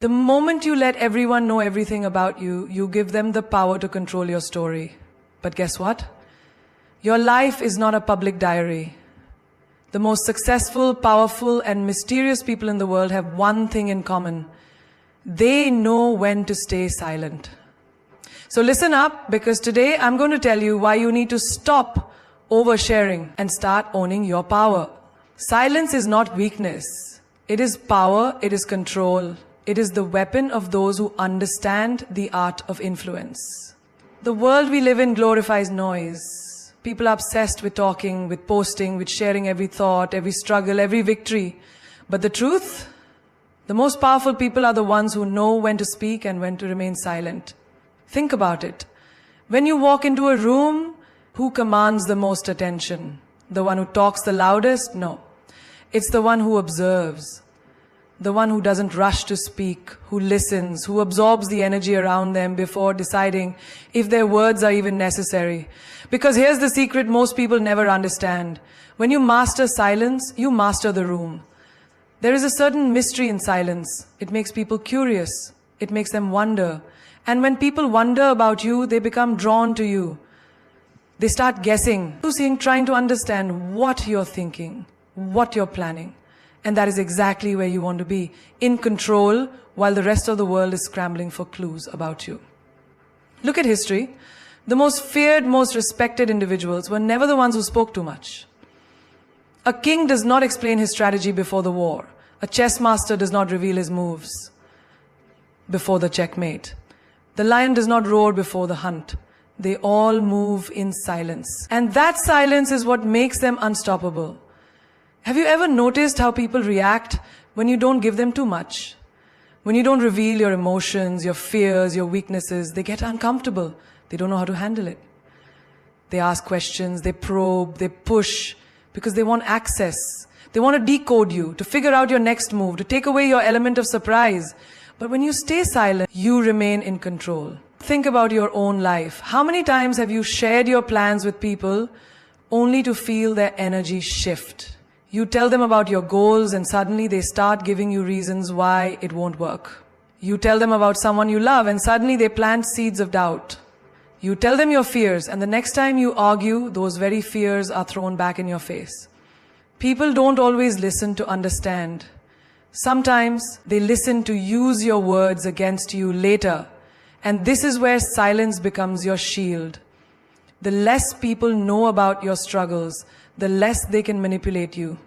The moment you let everyone know everything about you, you give them the power to control your story. But guess what? Your life is not a public diary. The most successful, powerful, and mysterious people in the world have one thing in common. They know when to stay silent. So listen up, because today I'm going to tell you why you need to stop oversharing and start owning your power. Silence is not weakness. It is power, it is control. It is the weapon of those who understand the art of influence. The world we live in glorifies noise. People are obsessed with talking, with posting, with sharing every thought, every struggle, every victory. But the truth? The most powerful people are the ones who know when to speak and when to remain silent. Think about it. When you walk into a room, who commands the most attention? The one who talks the loudest? No. It's the one who observes. The one who doesn't rush to speak, who listens, who absorbs the energy around them before deciding if their words are even necessary. Because here's the secret most people never understand. When you master silence, you master the room. There is a certain mystery in silence. It makes people curious. It makes them wonder. And when people wonder about you, they become drawn to you. They start guessing, trying to understand what you're thinking, what you're planning. And that is exactly where you want to be, in control, while the rest of the world is scrambling for clues about you. Look at history. The most feared, most respected individuals were never the ones who spoke too much. A king does not explain his strategy before the war. A chess master does not reveal his moves before the checkmate. The lion does not roar before the hunt. They all move in silence. And that silence is what makes them unstoppable. Have you ever noticed how people react when you don't give them too much? When you don't reveal your emotions, your fears, your weaknesses, they get uncomfortable. They don't know how to handle it. They ask questions, they probe, they push, because they want access. They want to decode you, to figure out your next move, to take away your element of surprise. But when you stay silent, you remain in control. Think about your own life. How many times have you shared your plans with people only to feel their energy shift? You tell them about your goals and suddenly they start giving you reasons why it won't work. You tell them about someone you love and suddenly they plant seeds of doubt. You tell them your fears and the next time you argue, those very fears are thrown back in your face. People don't always listen to understand. Sometimes they listen to use your words against you later. And this is where silence becomes your shield. The less people know about your struggles, the less they can manipulate you.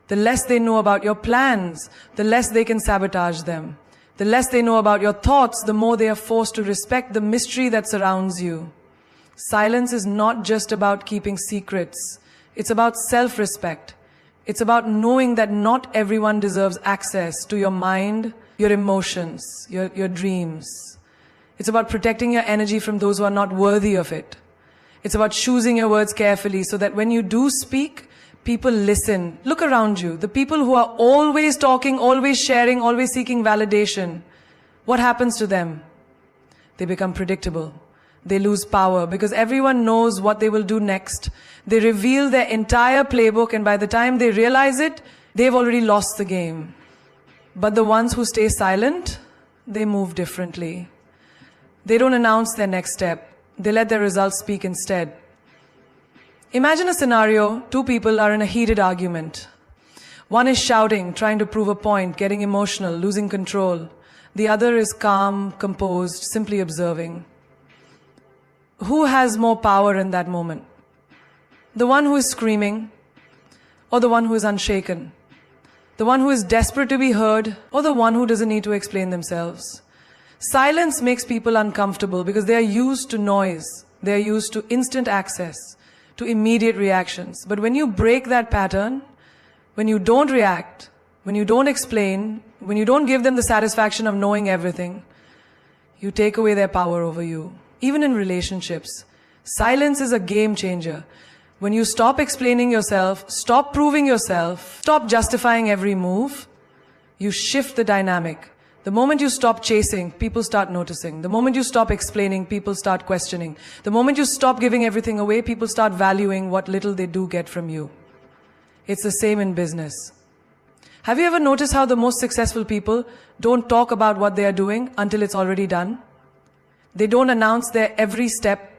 The less they know about your plans, the less they can sabotage them. The less they know about your thoughts, the more they are forced to respect the mystery that surrounds you. Silence is not just about keeping secrets. It's about self-respect. It's about knowing that not everyone deserves access to your mind, your emotions, your dreams. It's about protecting your energy from those who are not worthy of it. It's about choosing your words carefully so that when you do speak, people listen. Look around you. The people who are always talking, always sharing, always seeking validation, what happens to them? They become predictable. They lose power because everyone knows what they will do next. They reveal their entire playbook and by the time they realize it, they've already lost the game. But the ones who stay silent, they move differently. They don't announce their next step. They let their results speak instead. Imagine a scenario, two people are in a heated argument. One is shouting, trying to prove a point, getting emotional, losing control. The other is calm, composed, simply observing. Who has more power in that moment? The one who is screaming, or the one who is unshaken? The one who is desperate to be heard, or the one who doesn't need to explain themselves? Silence makes people uncomfortable because they are used to noise. They are used to instant access, to immediate reactions. But when you break that pattern, when you don't react, when you don't explain, when you don't give them the satisfaction of knowing everything, you take away their power over you. Even in relationships, silence is a game changer. When you stop explaining yourself, stop proving yourself, stop justifying every move, you shift the dynamic. The moment you stop chasing, people start noticing. The moment you stop explaining, people start questioning. The moment you stop giving everything away, people start valuing what little they do get from you. It's the same in business. Have you ever noticed how the most successful people don't talk about what they are doing until it's already done? They don't announce their every step.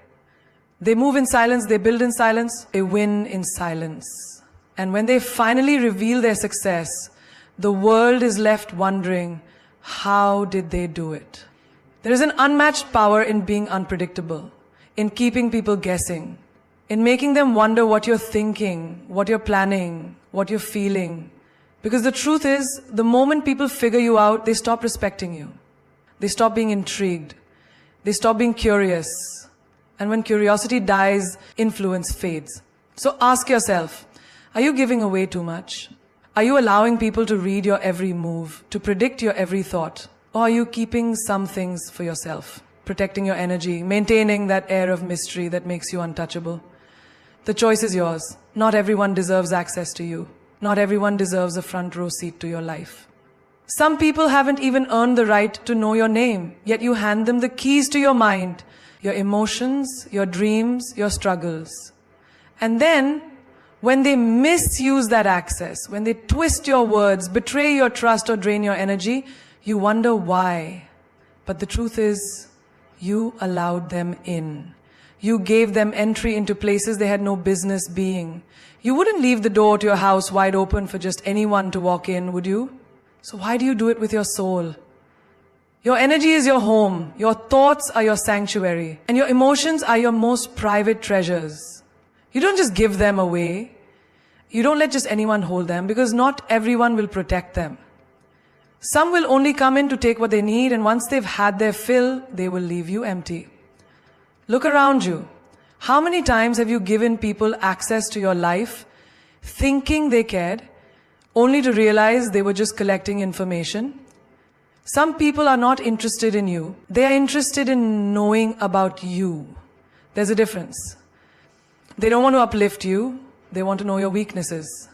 They move in silence, they build in silence, they win in silence. And when they finally reveal their success, the world is left wondering, how did they do it? There is an unmatched power in being unpredictable, in keeping people guessing, in making them wonder what you're thinking, what you're planning, what you're feeling. Because the truth is, the moment people figure you out, they stop respecting you. They stop being intrigued. They stop being curious. And when curiosity dies, influence fades. So ask yourself, are you giving away too much? Are you allowing people to read your every move, to predict your every thought? Or are you keeping some things for yourself, protecting your energy, maintaining that air of mystery that makes you untouchable? The choice is yours. Not everyone deserves access to you. Not everyone deserves a front row seat to your life. Some people haven't even earned the right to know your name, yet you hand them the keys to your mind, your emotions, your dreams, your struggles. And then, when they misuse that access, when they twist your words, betray your trust or drain your energy, you wonder why. But the truth is, you allowed them in. You gave them entry into places they had no business being. You wouldn't leave the door to your house wide open for just anyone to walk in, would you? So why do you do it with your soul? Your energy is your home. Your thoughts are your sanctuary. And your emotions are your most private treasures. You don't just give them away. You don't let just anyone hold them, because not everyone will protect them. Some will only come in to take what they need, and once they've had their fill, they will leave you empty. Look around you. How many times have you given people access to your life, thinking they cared, only to realize they were just collecting information? Some people are not interested in you. They are interested in knowing about you. There's a difference. They don't want to uplift you. They want to know your weaknesses.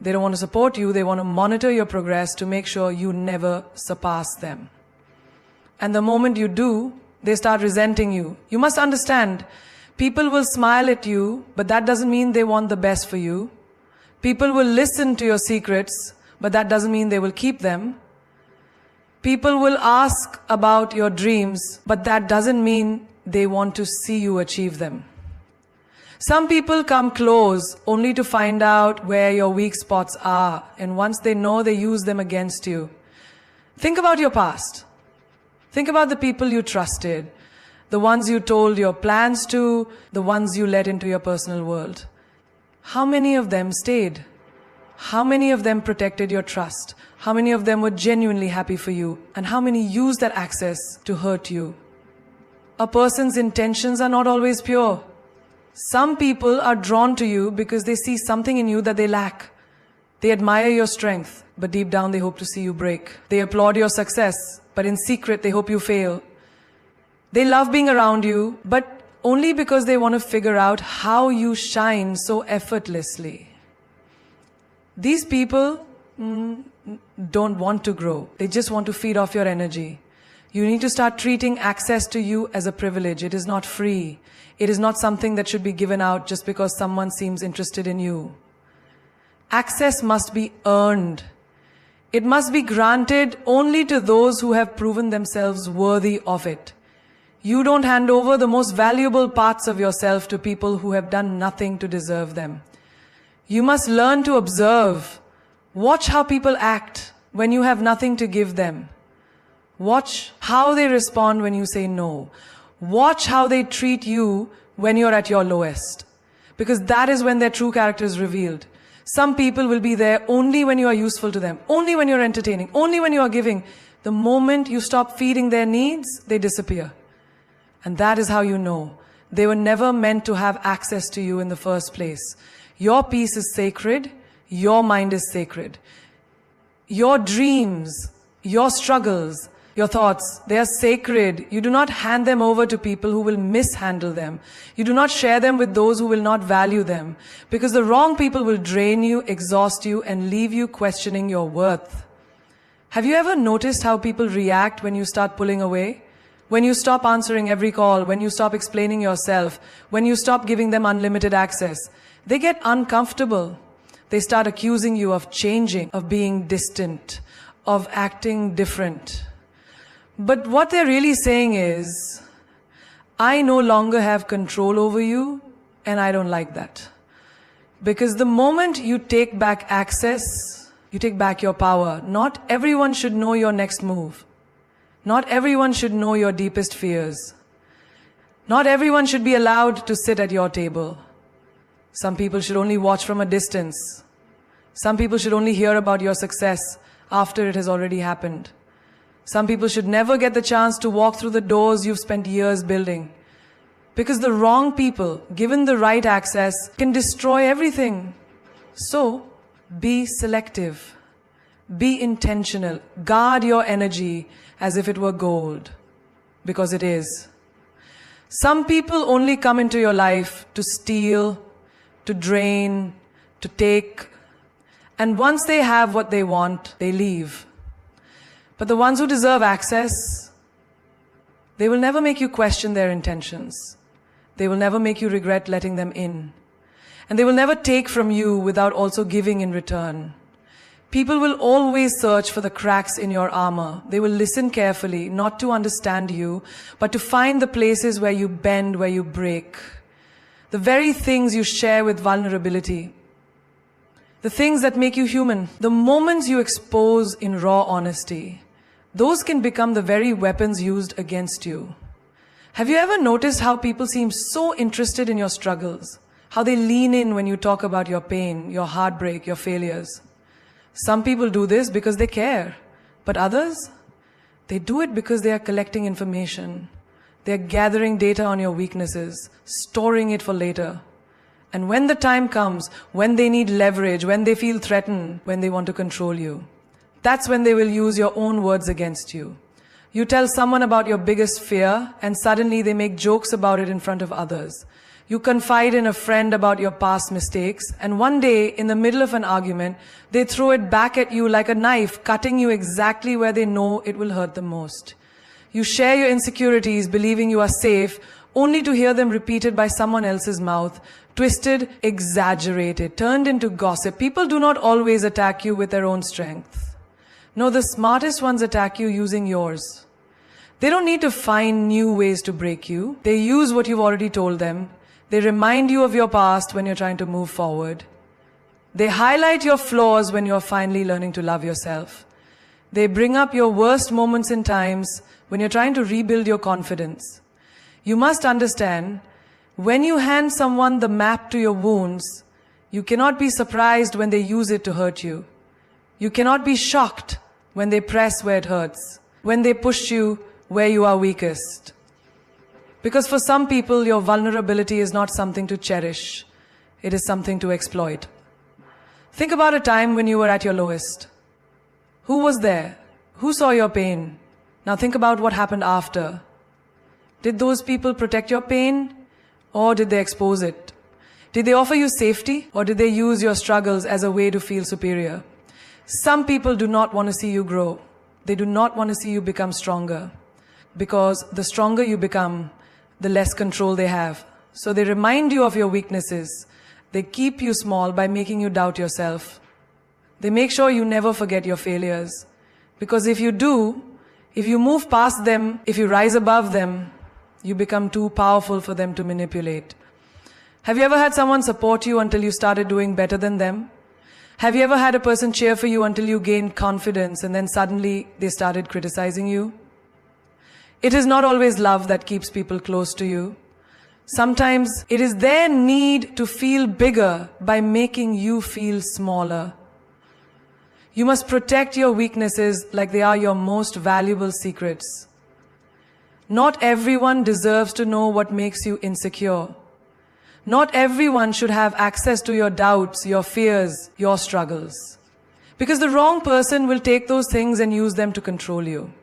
They don't want to support you. They want to monitor your progress to make sure you never surpass them. And the moment you do, they start resenting you. You must understand, people will smile at you, but that doesn't mean they want the best for you. People will listen to your secrets, but that doesn't mean they will keep them. People will ask about your dreams, but that doesn't mean they want to see you achieve them. Some people come close only to find out where your weak spots are, and once they know, they use them against you. Think about your past. Think about the people you trusted, the ones you told your plans to, the ones you let into your personal world. How many of them stayed? How many of them protected your trust? How many of them were genuinely happy for you? And how many used that access to hurt you? A person's intentions are not always pure. Some people are drawn to you because they see something in you that they lack. They admire your strength, but deep down they hope to see you break. They applaud your success, but in secret they hope you fail. They love being around you, but only because they want to figure out how you shine so effortlessly. These people don't want to grow. They just want to feed off your energy. You need to start treating access to you as a privilege. It is not free. It is not something that should be given out just because someone seems interested in you. Access must be earned. It must be granted only to those who have proven themselves worthy of it. You don't hand over the most valuable parts of yourself to people who have done nothing to deserve them. You must learn to observe. Watch how people act when you have nothing to give them. Watch how they respond when you say no. Watch how they treat you when you're at your lowest. Because that is when their true character is revealed. Some people will be there only when you are useful to them, only when you're entertaining, only when you are giving. The moment you stop feeding their needs, they disappear. And that is how you know. They were never meant to have access to you in the first place. Your peace is sacred. Your mind is sacred. Your dreams, your struggles, your thoughts, they are sacred. You do not hand them over to people who will mishandle them. You do not share them with those who will not value them. Because the wrong people will drain you, exhaust you, and leave you questioning your worth. Have you ever noticed how people react when you start pulling away? When you stop answering every call, when you stop explaining yourself, when you stop giving them unlimited access, they get uncomfortable. They start accusing you of changing, of being distant, of acting different. But what they're really saying is, I no longer have control over you, and I don't like that. Because the moment you take back access, you take back your power. Not everyone should know your next move. Not everyone should know your deepest fears. Not everyone should be allowed to sit at your table. Some people should only watch from a distance. Some people should only hear about your success after it has already happened. Some people should never get the chance to walk through the doors you've spent years building. Because the wrong people, given the right access, can destroy everything. So, be selective. Be intentional. Guard your energy as if it were gold. Because it is. Some people only come into your life to steal, to drain, to take. And once they have what they want, they leave. But the ones who deserve access, they will never make you question their intentions. They will never make you regret letting them in. And they will never take from you without also giving in return. People will always search for the cracks in your armor. They will listen carefully, not to understand you, but to find the places where you bend, where you break. The very things you share with vulnerability. The things that make you human. The moments you expose in raw honesty. Those can become the very weapons used against you. Have you ever noticed how people seem so interested in your struggles? How they lean in when you talk about your pain, your heartbreak, your failures? Some people do this because they care. But others? They do it because they are collecting information. They are gathering data on your weaknesses, storing it for later. And when the time comes, when they need leverage, when they feel threatened, when they want to control you, that's when they will use your own words against you. You tell someone about your biggest fear, and suddenly they make jokes about it in front of others. You confide in a friend about your past mistakes, and one day, in the middle of an argument, they throw it back at you like a knife, cutting you exactly where they know it will hurt the most. You share your insecurities, believing you are safe, only to hear them repeated by someone else's mouth, twisted, exaggerated, turned into gossip. People do not always attack you with their own strength. No, the smartest ones attack you using yours. They don't need to find new ways to break you. They use what you've already told them. They remind you of your past when you're trying to move forward. They highlight your flaws when you're finally learning to love yourself. They bring up your worst moments in times when you're trying to rebuild your confidence. You must understand, when you hand someone the map to your wounds, you cannot be surprised when they use it to hurt you. You cannot be shocked when they press where it hurts, when they push you where you are weakest. Because for some people, your vulnerability is not something to cherish. It is something to exploit. Think about a time when you were at your lowest. Who was there? Who saw your pain? Now think about what happened after. Did those people protect your pain, or did they expose it? Did they offer you safety, or did they use your struggles as a way to feel superior? Some people do not want to see you grow. They do not want to see you become stronger. Because the stronger you become, the less control they have. So they remind you of your weaknesses. They keep you small by making you doubt yourself. They make sure you never forget your failures. Because if you do, if you move past them, if you rise above them, you become too powerful for them to manipulate. Have you ever had someone support you until you started doing better than them? Have you ever had a person cheer for you until you gained confidence and then suddenly they started criticizing you? It is not always love that keeps people close to you. Sometimes it is their need to feel bigger by making you feel smaller. You must protect your weaknesses like they are your most valuable secrets. Not everyone deserves to know what makes you insecure. Not everyone should have access to your doubts, your fears, your struggles. Because the wrong person will take those things and use them to control you.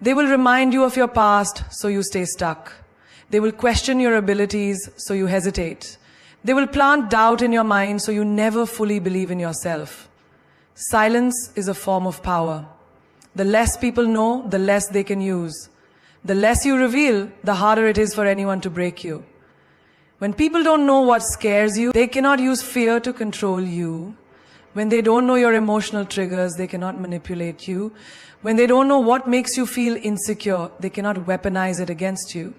They will remind you of your past, so you stay stuck. They will question your abilities, so you hesitate. They will plant doubt in your mind, so you never fully believe in yourself. Silence is a form of power. The less people know, the less they can use. The less you reveal, the harder it is for anyone to break you. When people don't know what scares you, they cannot use fear to control you. When they don't know your emotional triggers, they cannot manipulate you. When they don't know what makes you feel insecure, they cannot weaponize it against you.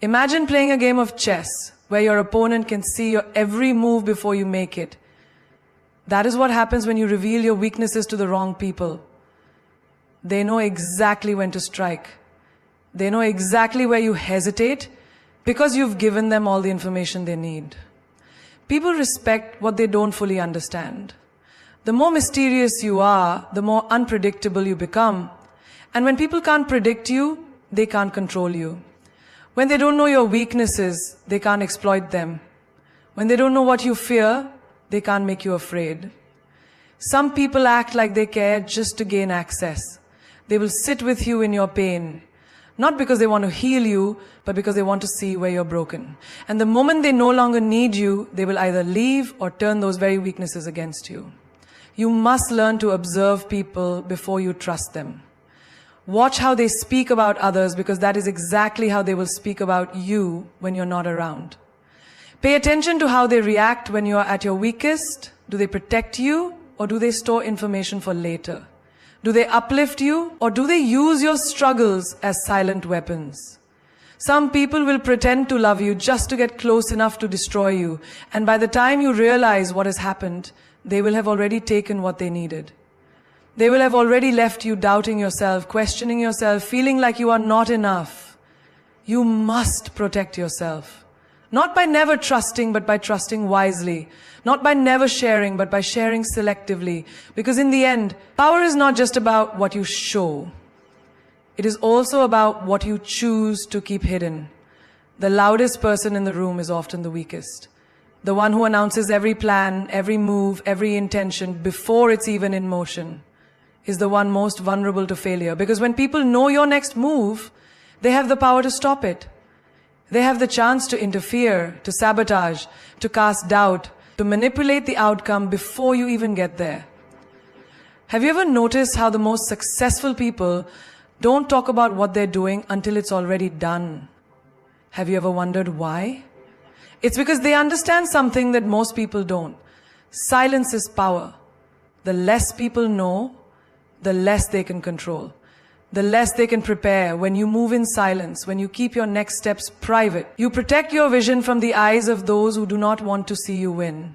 Imagine playing a game of chess where your opponent can see your every move before you make it. That is what happens when you reveal your weaknesses to the wrong people. They know exactly when to strike. They know exactly where you hesitate because you've given them all the information they need. People respect what they don't fully understand. The more mysterious you are, the more unpredictable you become. And when people can't predict you, they can't control you. When they don't know your weaknesses, they can't exploit them. When they don't know what you fear, they can't make you afraid. Some people act like they care just to gain access. They will sit with you in your pain. Not because they want to heal you, but because they want to see where you're broken. And the moment they no longer need you, they will either leave or turn those very weaknesses against you. You must learn to observe people before you trust them. Watch how they speak about others, because that is exactly how they will speak about you when you're not around. Pay attention to how they react when you are at your weakest. Do they protect you, or do they store information for later? Do they uplift you, or do they use your struggles as silent weapons? Some people will pretend to love you just to get close enough to destroy you, and by the time you realize what has happened, they will have already taken what they needed. They will have already left you doubting yourself, questioning yourself, feeling like you are not enough. You must protect yourself. Not by never trusting, but by trusting wisely. Not by never sharing, but by sharing selectively. Because in the end, power is not just about what you show. It is also about what you choose to keep hidden. The loudest person in the room is often the weakest. The one who announces every plan, every move, every intention before it's even in motion is the one most vulnerable to failure. Because when people know your next move, they have the power to stop it. They have the chance to interfere, to sabotage, to cast doubt, to manipulate the outcome before you even get there. Have you ever noticed how the most successful people don't talk about what they're doing until it's already done? Have you ever wondered why? It's because they understand something that most people don't. Silence is power. The less people know, the less they can control. The less they can prepare. When you move in silence, when you keep your next steps private, you protect your vision from the eyes of those who do not want to see you win.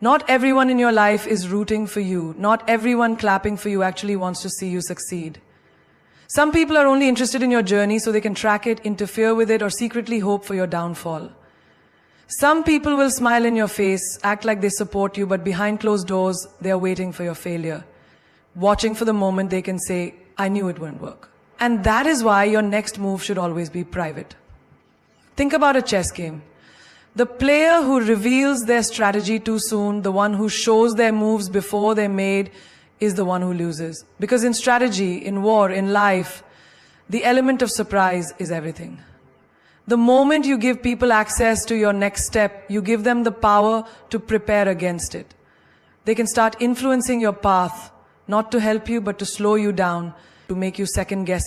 Not everyone in your life is rooting for you. Not everyone clapping for you actually wants to see you succeed. Some people are only interested in your journey so they can track it, interfere with it, or secretly hope for your downfall. Some people will smile in your face, act like they support you, but behind closed doors, they are waiting for your failure, watching for the moment they can say, I knew it wouldn't work. And that is why your next move should always be private. Think about a chess game. The player who reveals their strategy too soon, the one who shows their moves before they're made, is the one who loses. Because in strategy, in war, in life, the element of surprise is everything. The moment you give people access to your next step, you give them the power to prepare against it. They can start influencing your path, not to help you, but to slow you down, to make you second guess